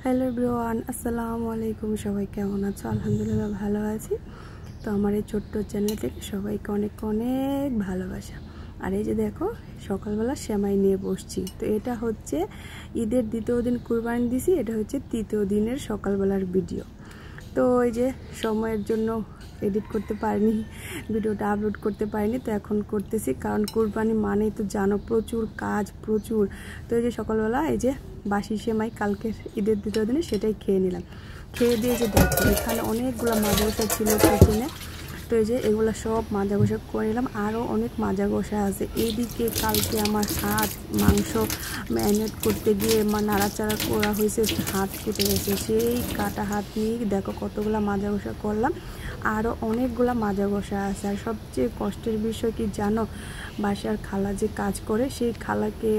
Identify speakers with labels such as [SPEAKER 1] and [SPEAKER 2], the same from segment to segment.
[SPEAKER 1] Hello everyone, আসসালামু আলাইকুম। সবাই কেমন আছো? আলহামদুলিল্লাহ ভালো আছি। তো আমার এই ছোট্ট চ্যানেল থেকে সবাইকে অনেক অনেক ভালোবাসা। আর এই যে দেখো, সকালবেলা সেমাই নিয়ে বসছি। তো এটা হচ্ছে ঈদের দ্বিতীয় দিন কুরবানি দিছি, এটা হচ্ছে তৃতীয় দিনের সকালবেলার ভিডিও। তো এই যে সময়ের জন্য এডিট করতে পারিনি, ভিডিওটা আপলোড করতে পারিনি, তো এখন করতেছি। কারণ কুরবানি মানেই তো জানো প্রচুর কাজ, প্রচুর। তো এই যে সকালবেলা এই যে বাসি সেমাই কালকে ঈদের দ্বিতীয় দিনে সেটাই খেয়ে নিলাম। খেয়ে দিয়ে যে দেখো এখানে অনেকগুলো মাজা গোসা ছিল কিচেনে। তো এই যে এগুলো সব মাজা গোসা করে নিলাম, আরও অনেক মাজা গোসা আছে। এইদিকে কালকে আমার হাত মাংস ম্যারিনেট করতে গিয়ে নাড়াচাড়া করা হয়েছে, হাত কেটে গেছে। সেই কাটা হাত নিয়ে দেখো কতগুলো মাজা গোসা করলাম, আরও অনেকগুলো মাজা গোসা আছে। আর সবচেয়ে কষ্টের বিষয় কি জানো, বাসার খালা যে কাজ করে সেই খালাকে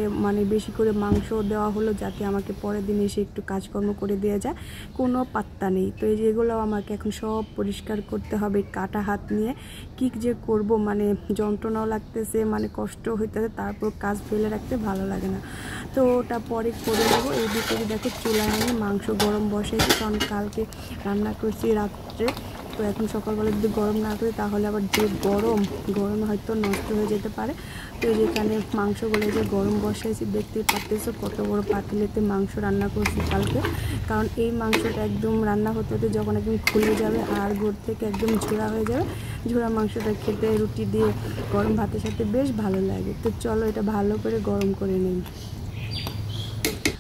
[SPEAKER 1] বেশি করে মাংস দেওয়া হলো যাতে আমাকে পরের দিন এসে একটু কাজকর্ম করে দেওয়া যায়, কোনো পাত্তা নেই। তো এই যেগুলো আমাকে এখন সব পরিষ্কার করতে হবে কাটা হাত নিয়ে। কী যে করব, যন্ত্রণাও লাগতেছে, কষ্ট হইতেছে, তারপর কাজ ফেলে রাখতে ভালো লাগে না। তো ওটা পরে করে নেবো। এই দিকে দেখো চুলায় আমি মাংস গরম বসাইছি, কারণ কালকে রান্না করছি রাত্রে। তো এখন সকালবেলা যদি গরম না করি তাহলে আবার যে গরমে হয়তো নষ্ট হয়ে যেতে পারে। তো যেখানে মাংসগুলো যে গরম বসাইছি দেখতেই পাচ্তেছো কত বড় পাতিলেতে মাংস রান্না করছি কালকে। কারণ এই মাংসটা একদম রান্না হতে হতে যখন একদম খুলে যাবে, হাড় গোড় থেকে একদম ঝোড়া হয়ে যাবে, ঝোড়া মাংসটা খেতে রুটি দিয়ে গরম ভাতের সাথে বেশ ভালো লাগে। তো চলো এটা ভালো করে গরম করে নিই।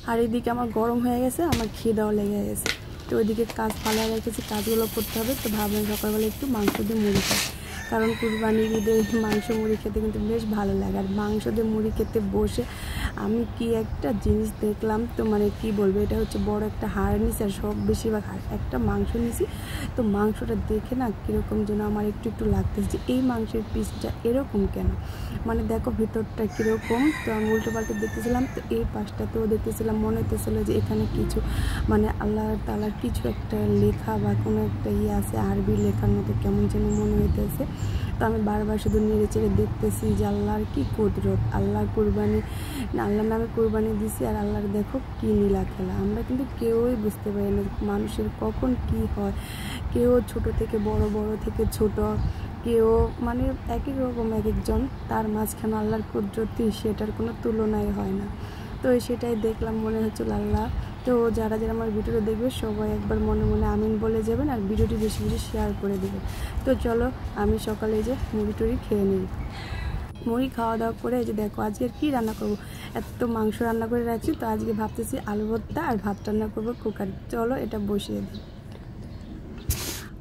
[SPEAKER 1] আর এদিকে আমার গরম হয়ে গেছে, আমার খিদাও লেগে গেছে। তো ওইদিকে কাজ ফালা রেখেছি, কাজগুলো করতে হবে। তো ভাবলাম সকালবেলা একটু মাংস দিয়ে মুড়ি খাই, কারণ কুরবানির ঈদে মাংস মুড়ি খেতে কিন্তু বেশ ভালো লাগে। আর মাংস দিয়ে মুড়ি খেতে বসে আমি কি একটা জিনিস দেখলাম, তো কি বলবো, এটা হচ্ছে বড় একটা হাড় নিছি, আর সব বেশিরভাগ একটা মাংস নিছি। তো মাংসটা দেখে না কীরকম যেন আমার একটু একটু লাগতেছে যে এই মাংসের পিসটা এরকম কেন, দেখো ভিতরটা কীরকম। তো আমি উল্টো পাল্টে দেখতেছিলাম, তো এই পাশটাতেও দেখতেছিলাম, মনে হতেছিল যে এখানে কিছু আল্লাহ তাআলার কিছু একটা লেখা বা কোনো একটা আছে, আরবি লেখার মতো কেমন যেন মনে হইতেছে। তো আমি বারবার শুধু নেড়ে চেড়ে দেখতেছি যে আল্লাহর কী কুদরত, আল্লাহর কুরবানি, আল্লাহর নামে কুরবানি দিছি, আর আল্লাহর দেখো কী নীলা খেলা। আমরা কিন্তু কেউই বুঝতে পারি না মানুষের কখন কি হয়। কেউ ছোট থেকে বড়, বড় থেকে ছোট, কেউ এক এক রকম এক একজন, তার মাঝখানে আল্লাহর কুদরতি সেটার কোনো তুলনাই হয় না। তো সেটাই দেখলাম, মনে হচ্ছিল আল্লাহ। তো যারা যারা আমার ভিডিওটা দেখবে সবাই একবার মনে মনে আমিন বলে যাবেন, আর ভিডিওটি বেশি বেশি শেয়ার করে দেবেন। তো চলো আমি সকালে যে মুড়ি টুড়ি খেয়ে নিই। মুড়ি খাওয়া দাওয়া করে এই যে দেখো আজকে কী রান্না করবো, এত মাংস রান্না করে রাখছি। তো আজকে ভাবতেছি আলু ভর্তা আর ভাত রান্না করবো কুকারে। চলো এটা বসিয়ে দিই।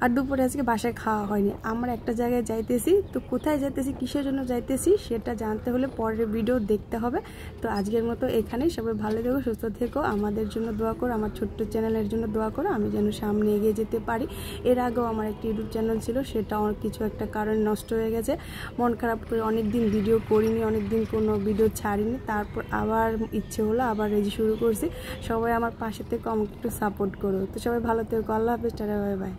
[SPEAKER 1] আর দুপুরে আজকে বাসায় খাওয়া হয়নি, আমরা একটা জায়গায় যাইতেছি। তো কোথায় যাইতেছি, কিসের জন্য যাইতেছি সেটা জানতে হলে পরের ভিডিও দেখতে হবে। তো আজকের মতো এখানেই, সবাই ভালো থেকো, সুস্থ থেকো, আমাদের জন্য দোয়া করো, আমার ছোট্ট চ্যানেলের জন্য দোয়া করো, আমি যেন সামনে এগিয়ে যেতে পারি। এর আগেও আমার একটা ইউটিউব চ্যানেল ছিল, সেটা আমার কিছু একটা কারণে নষ্ট হয়ে গেছে। মন খারাপ করে অনেক দিন ভিডিও করিনি, অনেক দিন কোনো ভিডিও ছাড়িনি। তারপর আবার ইচ্ছে হলো, আবার রেজি শুরু করছি। সবাই আমার পাশে থেকে আমাকে একটু সাপোর্ট করো। তো সবাই ভালো থেকো, আল্লাহ হাফেজ, টাটা, বাই বাই।